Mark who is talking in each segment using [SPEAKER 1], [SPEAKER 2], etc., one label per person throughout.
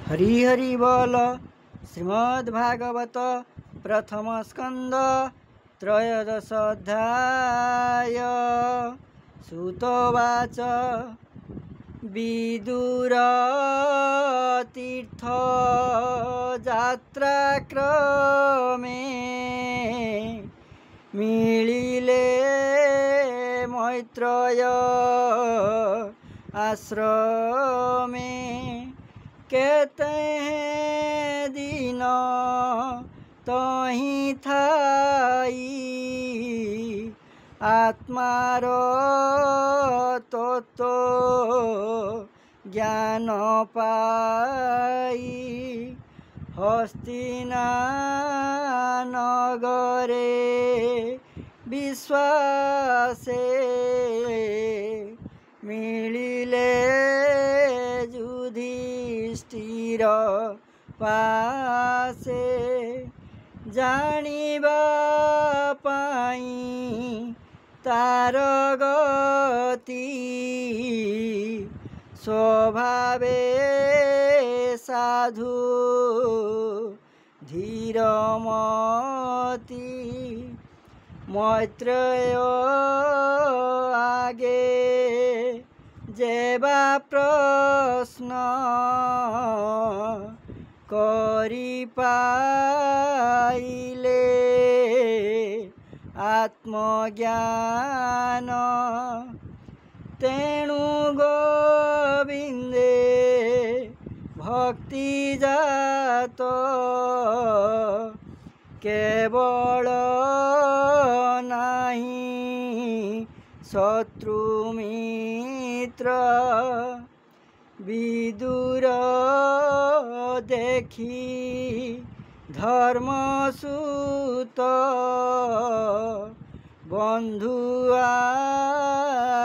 [SPEAKER 1] हरि हरि बोल। श्रीमद्भागवत प्रथम स्कंद त्रयोदश अध्याय। सुतोवाच विदुर तीर्थ यात्राक्रमे मिलिले मैत्रेय आश्रमे केते दिन तही थाई आत्मार तत्व ज्ञान पाई हस्तिनानगरे विश्वासे मिलिले युधिष्ठिर पासे जानिबा पाई तार गति स्वभावे साधु धीरमती मैत्रेय आगे जेबा प्रश्न करि पाइले आत्मज्ञान तेणु गोविंदे भक्ति जात केवल नहीं शत्रु मित्र विदुर देखी धर्मसूत बंधु आगमे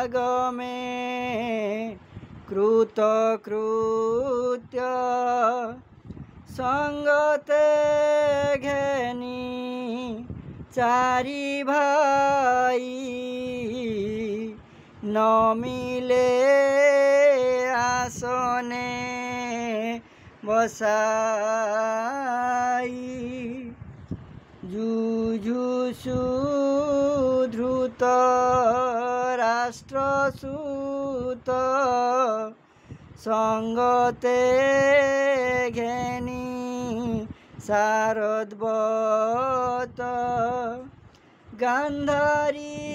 [SPEAKER 1] कृतकृत्य संगते घेनी चारि भाई न मिले आसने बसाई जुजुषु धृत राष्ट्रसूत संगते घेनी शारद्वत गांधारी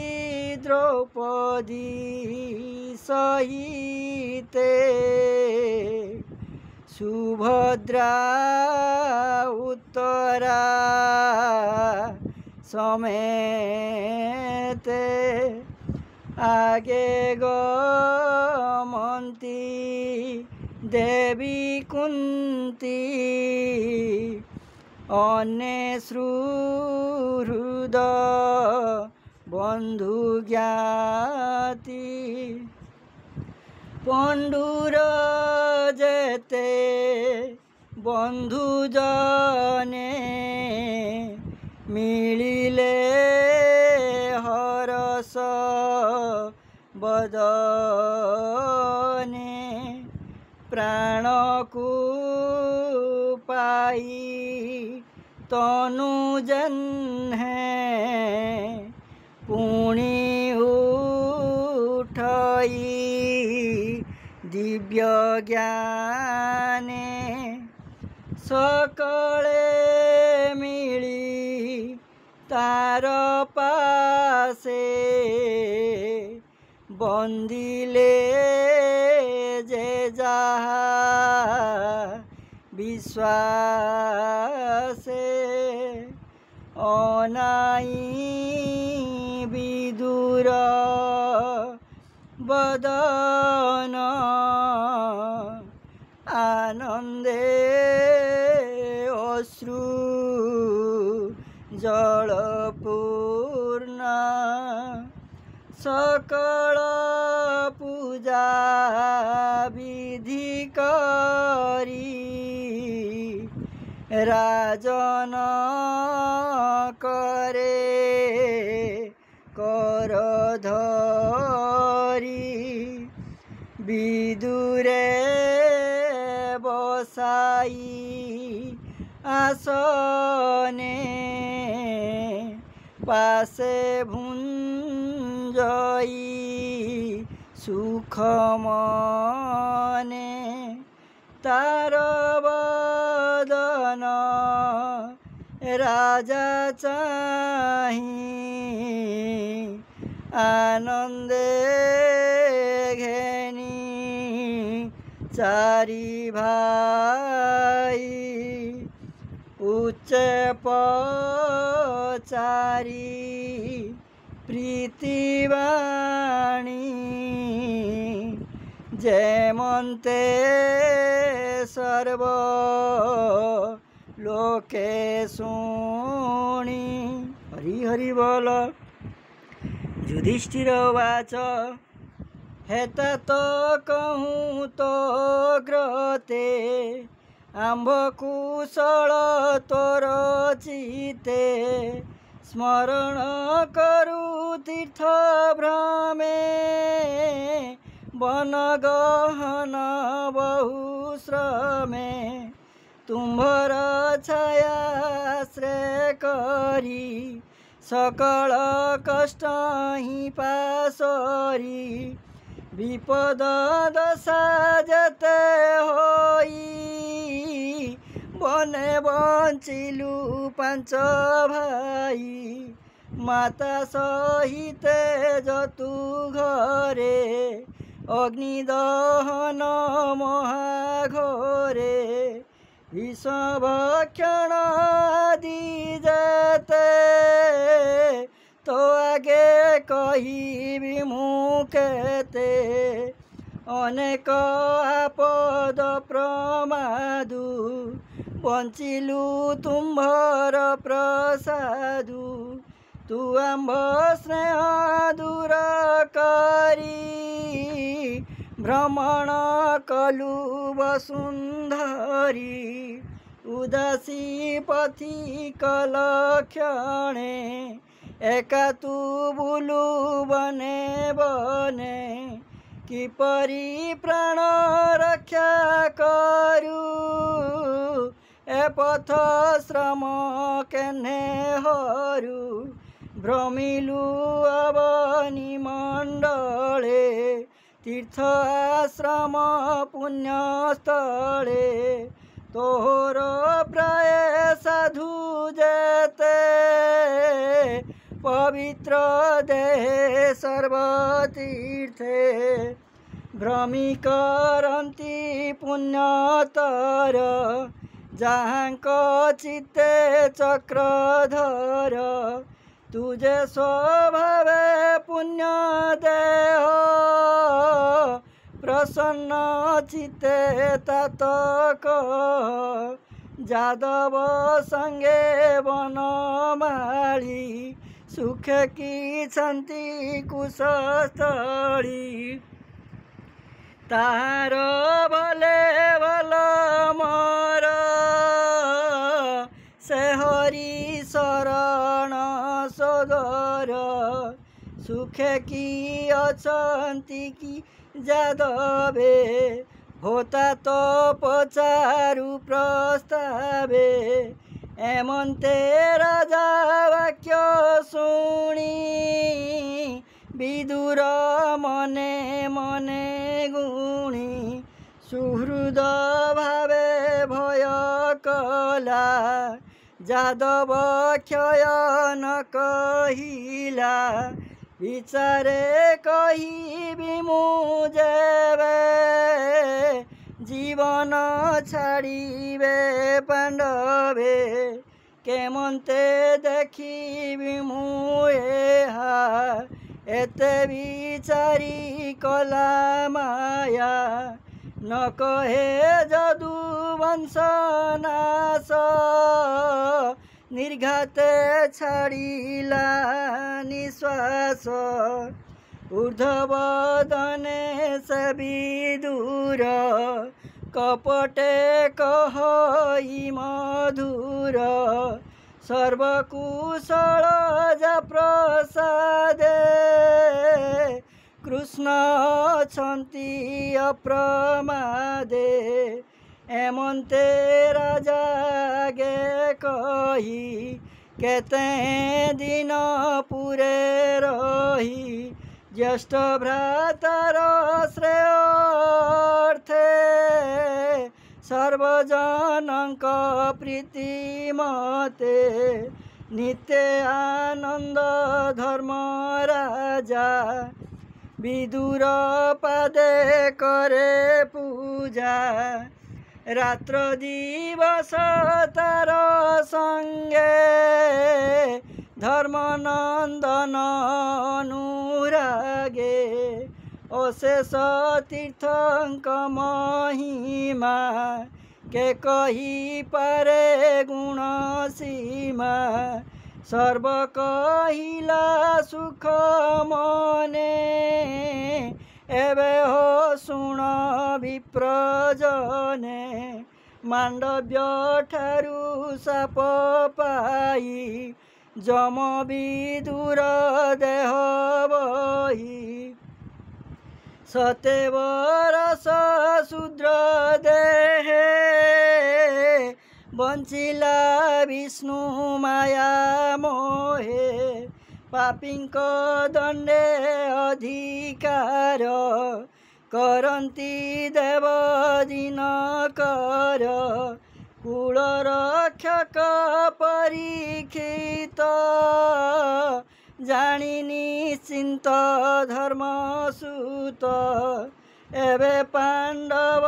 [SPEAKER 1] द्रौपदी सहिते सुभद्रा उत्तरा समेते आगे गमन्ती देवी कुंती अन्ये सुहृद बंधु ज्ञाति पंडुर जेते बंधु जने मिलिले हरस बदने प्राण को पाई तनु जन है पुणी उठई दिव्य ज्ञाने सकले मिली तार पासे बंदिले जे जहा विश्वासे अनाई विदुर बदन आनंदे अश्रु जलपूर्ण सकल पूजा विधि करी राजन करे कर धरी विदुरे बसाई आसने पासे भुञ्जई सुख मने तार बदन राजा चाहिँ आनन्दे घेनी चारी भाई उच्च पचारी प्रीतिवाणी जेमन्ते सर्व लोके शुणी। हरि हरि बोल। युधिष्ठिर उवाच हेता तो कहूँ तो ग्रते आम्भ कुशल तोर चिते स्मरण करू तीर्थ भ्रमे वन गहन बहु श्रमे तुम्भर छाया श्रेय करी सकल कष्ट ही पासरी विपद दशा जते होई बने बंचिलु पांच भाई माता सहित जतु घरे अग्निदहन महाघोरे विषभक्षण आदि जते तो आगे कहिबि मुकेते अनेक आपद प्रमादु बंचिलु तुम्भर प्रसादु तु आम्भ स्नेह दूर करी भ्रमण कलु वसुंधरी उदासी पथिक लक्षणे एका तु बुलु बने बने किपरि प्राण रक्षा करू ए पथ श्रम केने हरू भ्रमिलु अवनी मंडले तीर्थ आश्रम पुण्यस्थले तोहर प्राय साधु जेते पवित्र देहे सर्वतीर्थे भ्रमी करन्ति पुण्यतर जाहांक चित्ते चक्रधर तुझे स्वभावे पुण्य देह प्रसन्न चित्ते ततक जादव संगे वनमाली सुख की छन्ति कुशस्थली तार भले भल मर से हरि शरण सदर सुख की अछन्ति की जादवे होता तो पचारु प्रस्तावे एमन्ते राजा वाक्य शुणी विदुर मने मने गुणी सुहृद भावे भय कला जादव क्षय न कहिला विचारे कहिबि मुजेबे जीवन छाड़िबे पांडवे केमन्ते देखिबि मुहा एते विचारी कला माया न कहे जदु वंशनाश निर्घाते छाड़िला निश्वास ऊर्ध्ववदने से विदुर कपटे कहई मधुर सर्वकुशल जा प्रसादे कृष्ण छन्ति अप्रमादे एमन्ते राजागे कही केते दिन पुरे रही ज्येष्ठ भ्रातार श्रेयार्थे सर्वजनक प्रीति मते नित्य आनंद धर्म राजा विदुर पादे करे पूजा रात्र दिवस तार संगे धर्मनंदन अनुरागे अशेष तीर्थंक महिमा के कही पारे गुण सीमा सर्व कहिला सुख मने एबे हो शुण विप्रजने मांडव्य ठारू साप पाई जम विदुर देह बही सते बरस शूद्र देहे बंचिला विष्णु माया मोहे पापींक दंडे अधिकार करंती देव दिनकर कुल रक्षक परीक्षित जानी निश्चिंत धर्मसूत एबे पांडव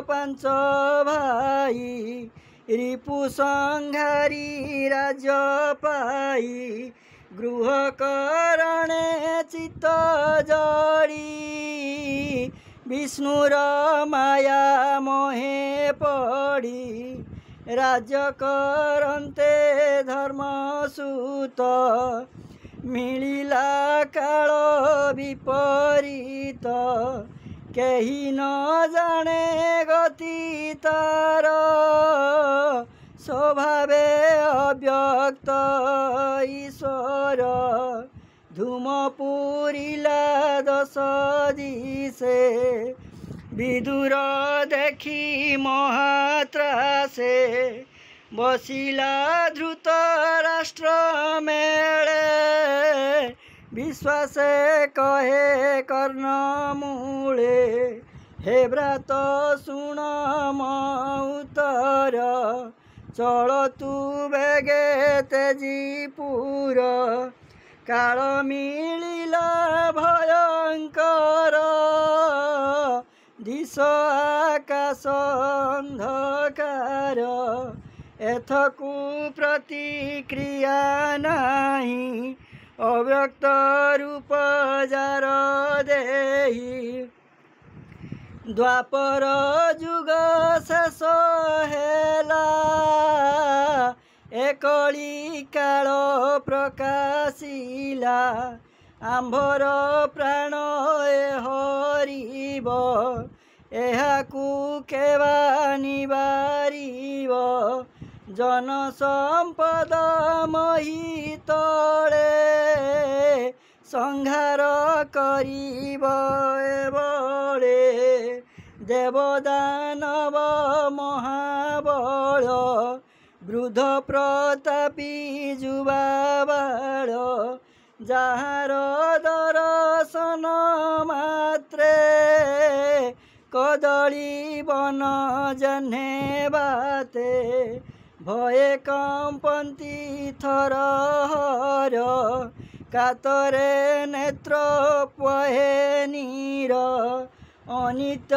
[SPEAKER 1] पांच भाई रिपु संहारी राज्य पाई गृह करणे चित्त जड़ी विष्णुर माया मोहे पड़ी राज्य करन्ते धर्मसूत मिलिला काल विपरीत केही न जाने गति तार स्वभावे अव्यक्त ईश्वर धूम पूरिला दश दिशे विदुर देखी महात्रासे बसिला धृत राष्ट्र मेले विश्वासे कहे कर्ण मूले हे व्रात शुण मौतर चल तू बेगे तेजीपुर काल मिलिला भयंकर दिश आकाश अंधकार एथकु प्रतिक्रिया नाही अव्यक्त रूप जार देही द्वापर जुग शेष हेला एकली काल प्रकाशिला आंभर प्राण हरिब एहाकु केवा निवारिब जन संपद मही तले संहार करिब एबळे देवदानव महाबल वृद्ध प्रतापी जुवा बाळ जार दर्शन मात्रे कदली बन जह्ने बाते भये कंपन्ति थरहर कातरे नेत्र पहे नीर अनित्य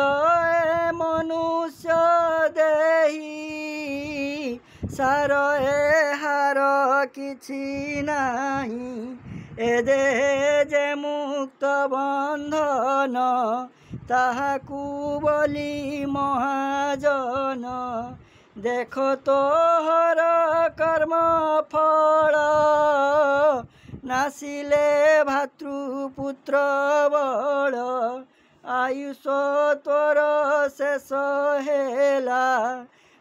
[SPEAKER 1] मनुष्य देही सार ए हार किछि नाही ए देहे जे मुक्त बंधन ताहाकु बोली महाजन देख तोहर कर्म फल नासिले भातृपुत्र बल आयुष तोर शेष हेला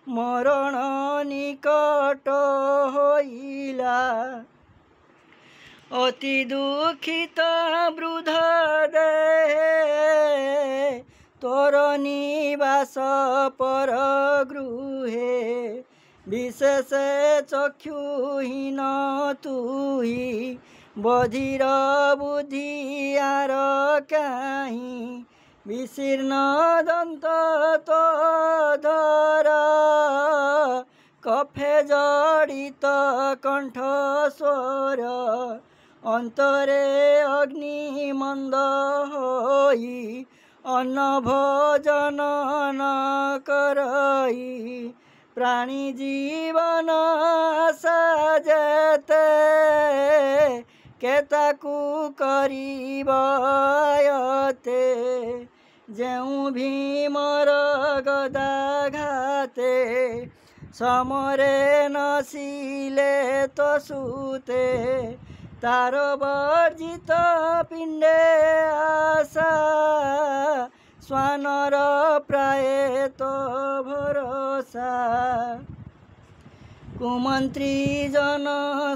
[SPEAKER 1] मरण निकट होइला अति दुखित वृद्ध देहे तोर निवास पर गृहे विशेष चक्षुहीन तुही बधिर बुद्धि आर काहीं विशीर्ण दंत तो धर कफे जड़ित कंठ स्वर अंतरे अग्नि मंद होई अन्न भोजन न करई प्राणी जीवन आशा जेते केताकू करिब आयते जेउ भीमर गदा घाते समरे नसिले तो सुते तार वर्जित पिंडे आशा स्वानर प्राय तो भरोसा कुमंत्री जन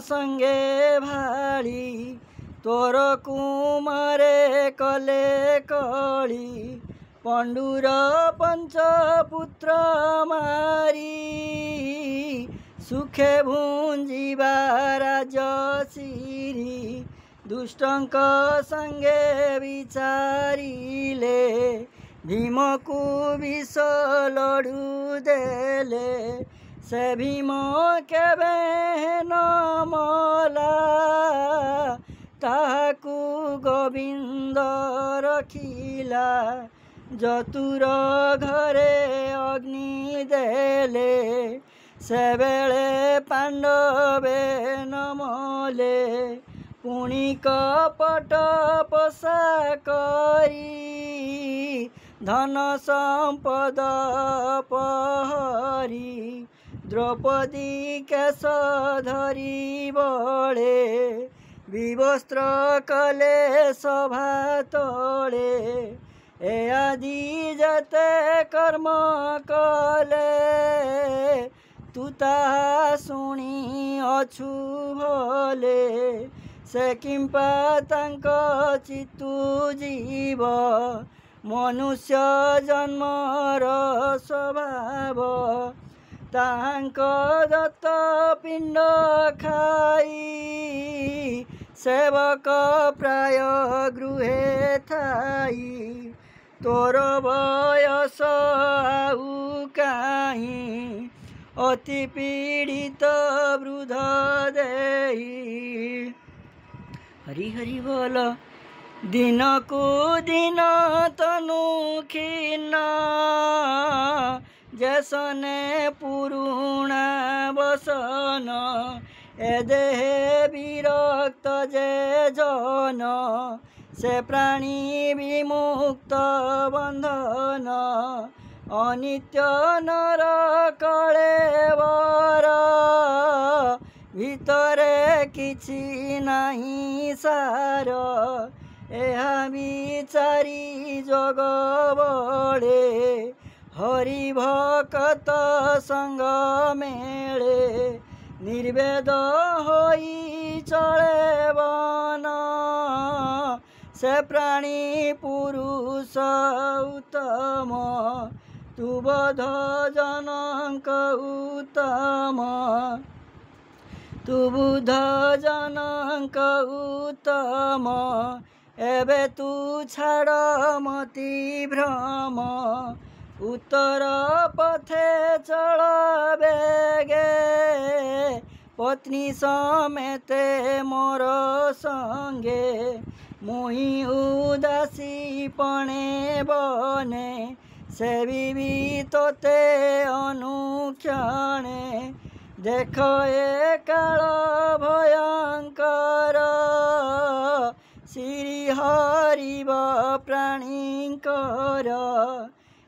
[SPEAKER 1] संगे भाड़ी तोर कुमारे कले कली पंडुर पंचपुत्र मारी सुखे भुंजीबा राजसीरी दुष्टंक संगे विचारिले भीम को विष लड़ू देले से भीम केबे न मला ताहाकू गोविंद रखिला जतुर घरे अग्नि देले से बेले पांडवे नमले पुणी कपट पोषा करी धन संपद पहरी द्रौपदी केश धरी बळे विवस्त्र कले सभा तले ए आदि जते कर्म कले तू ताहा शुणी अछु भले से किंपा तांक चित्तु जीव मनुष्य जन्मर स्वभाव तांक दत्त पिंड खाई सेवक प्राय गृहे थाई तोर बयस आउ काहीं अति पीड़ित वृद्ध देई हरि हरि बोल दिन को दिन तनु खिन्न जैसने पुरुणा बसन ए देहे विरक्त जे जन से प्राणी विमुक्त बंधन अनित्य नर कलेवर भितरे किछि नाही सार एहा विचारी जग बड़े हरि भक्त संग मेले निर्वेद होई चले बन से प्राणी पुरुष उत्तम तु बध जनक उत्तम तु बुध जनक उत्तम एबे तू छाड़ मति भ्रम उत्तर पथे चल बेगे पत्नी समेते मोर संगे मुही उदासी पणे बने सेवी तोते अनुक्षणे देख ए काल भयंकर श्री हरिव प्राणींकर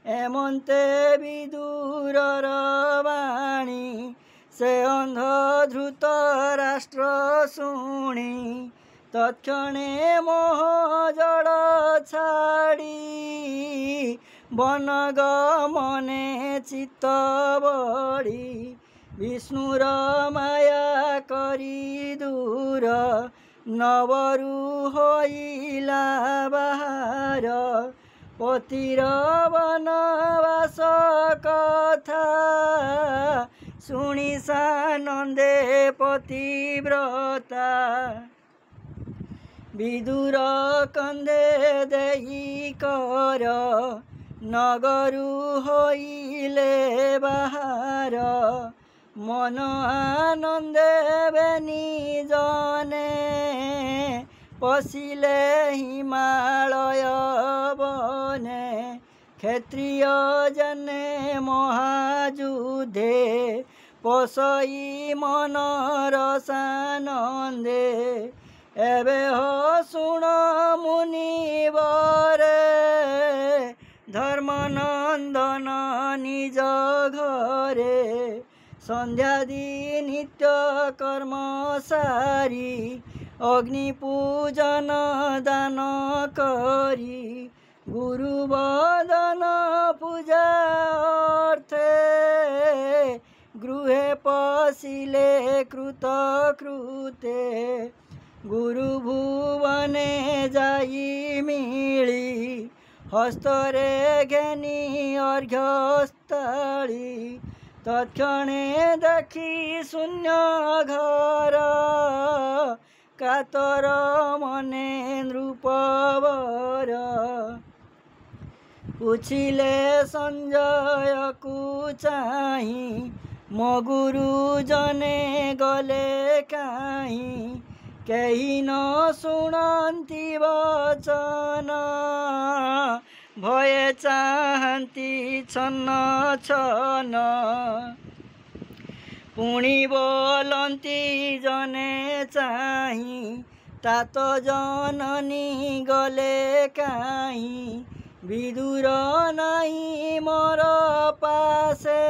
[SPEAKER 1] एमंते विदुरर वाणी से अंध धृत राष्ट्र शुणी तत्क्षणे मोह जड़ छाड़ी वन गमने चित्त बड़ी विष्णुर माया करी दूर नवरु होइला बाहर पतिर बनवास कथा शुणी सानन्दे पतिव्रता विदुर कंदे देही कर नगरु होइले बाहार मन आनन्दे बेनी जने पशिले हिमालय बने क्षत्रिय जने महायुद्धे पशई मन रसानन्दे एबे हो शुण मुनिवरे धर्मनंदन निज घरे संध्यादि नित्य कर्म सारी अग्नि पूजन दान करी गुरुवदन पूजा अर्थे गृहे पशिले कृतकृते गुरु भुवने जाई मिली हस्तरे घेनी अर्घ्यस्थली तत्क्षणे देखी शून्य घर कातर मने नृपवर पूछिले संजय को चाही मो गुरु जने गले काहीं केही न शुणन्ति वचन भये चाहन्ति छन्न छन पुणी बोलन्ति जने चाही तात जननी गले काहीं विदुर नाही मोर पासे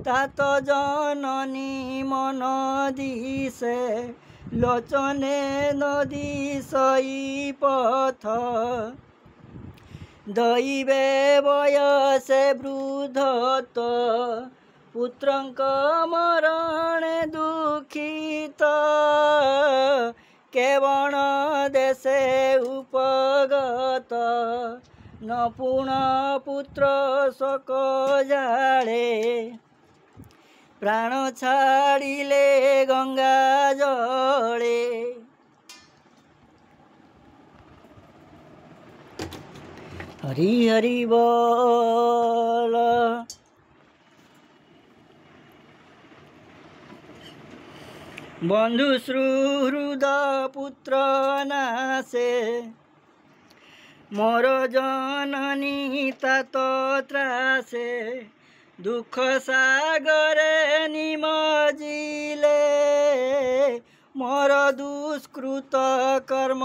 [SPEAKER 1] तात जननी मन दिसे लोचने नदी सई पथ दैवे बयसे वृद्धत्व पुत्रंक मरण दुखित केवण देशे उपगत न पुण पुत्र शोक जाळे प्राण छाड़िले गंगा जले हरि हरि बोल। बंधु सुहृद पुत्र नासे मोर जननी तात त्रासे दुख सागरे निमजिले मोर दुष्कृत कर्म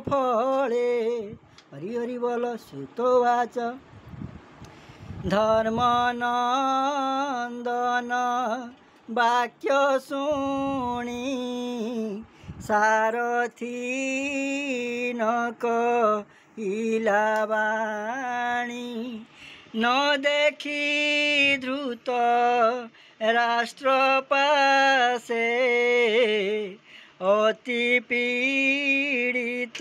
[SPEAKER 1] फले हरि हरि बोल। सुतवाच धर्मनंदन वाक्य शुणी सारथी न कहिला वाणी न देखी द्रुत राष्ट्र पासे अति पीड़ित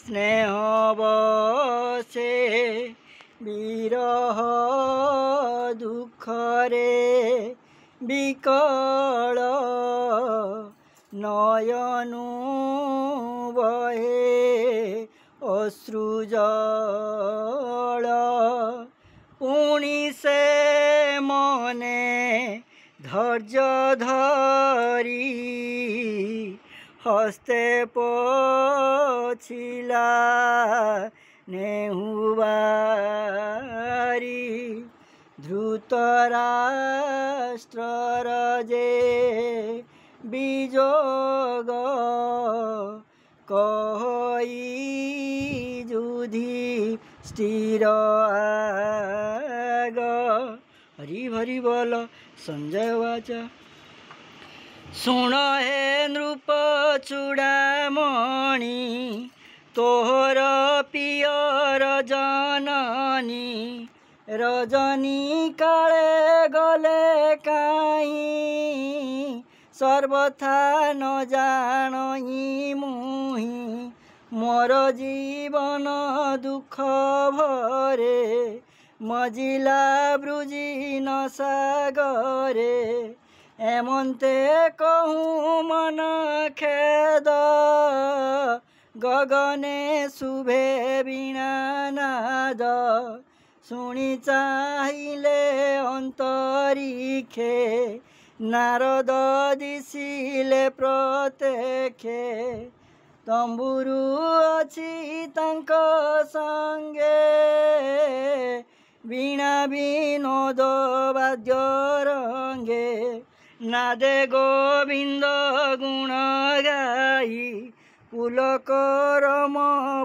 [SPEAKER 1] स्नेह बसे विरह दुखरे विकल नयनु बहे अश्रुजल पुणी से मने धैर्य धरी हस्ते पोछिला नेहुबारी धृतराष्ट्र जे विजोग कहि युधि स्थिर आग हरि हरि बोल। संजय वाच शुण हे नृप चूड़ामणि तोहर पियर जननी रजनी काले गले काहीं सर्वथा न जानई मुहि मोर जीवन दुख भरे मजिला ब्रुजी न सागरे एमन्ते कहूँ मन खेद गगने शुभे वीणानाद शुणी चाहिले अंतरिक्षे नारद दिशिले प्रत्यक्षे तंबुरु अछि तांक संगे वीणा विनोद वाद्य रंगे नादे गोविंद गुण गाई पुलकर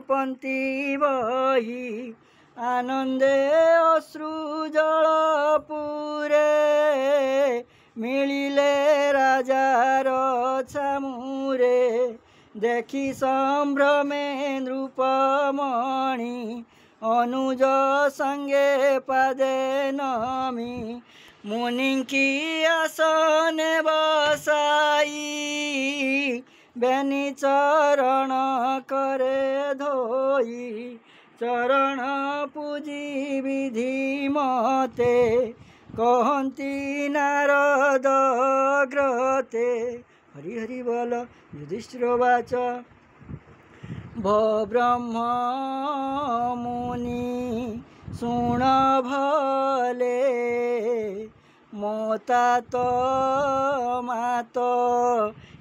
[SPEAKER 1] पंथी बही आनंदे अश्रु जल पूरे मिलिले राजार छामुरे देखी संभ्रमे नृपमणि अनुज संगे पादे नमी मुनिंकी आसने बसाई बेनी चरण करे धोई चरण पूजी विधि मते कहती नारद ग्रते हरि हरि बोल युधिष्ठिर वाच ब्रह्म मुनि शुण भले मोता तो मात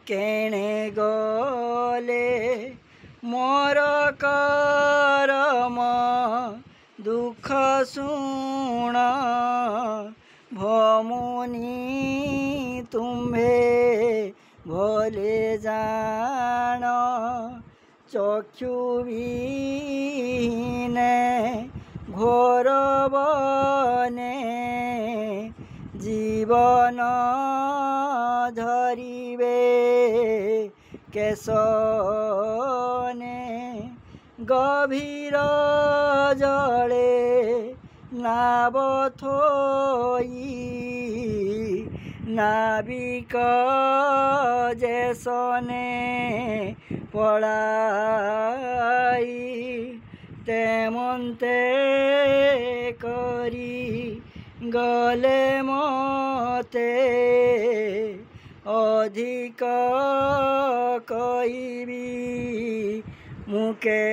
[SPEAKER 1] केणे गले मोर करम दुख शुण भमुनि तुम्हे भले जान चक्षु विहीने घोर बने जीवन धरिबे केशने गभीर जले नाव थोई नाविक जेसने पलाई तेमन्ते करी गले मते अधिक कहिबी मुकेते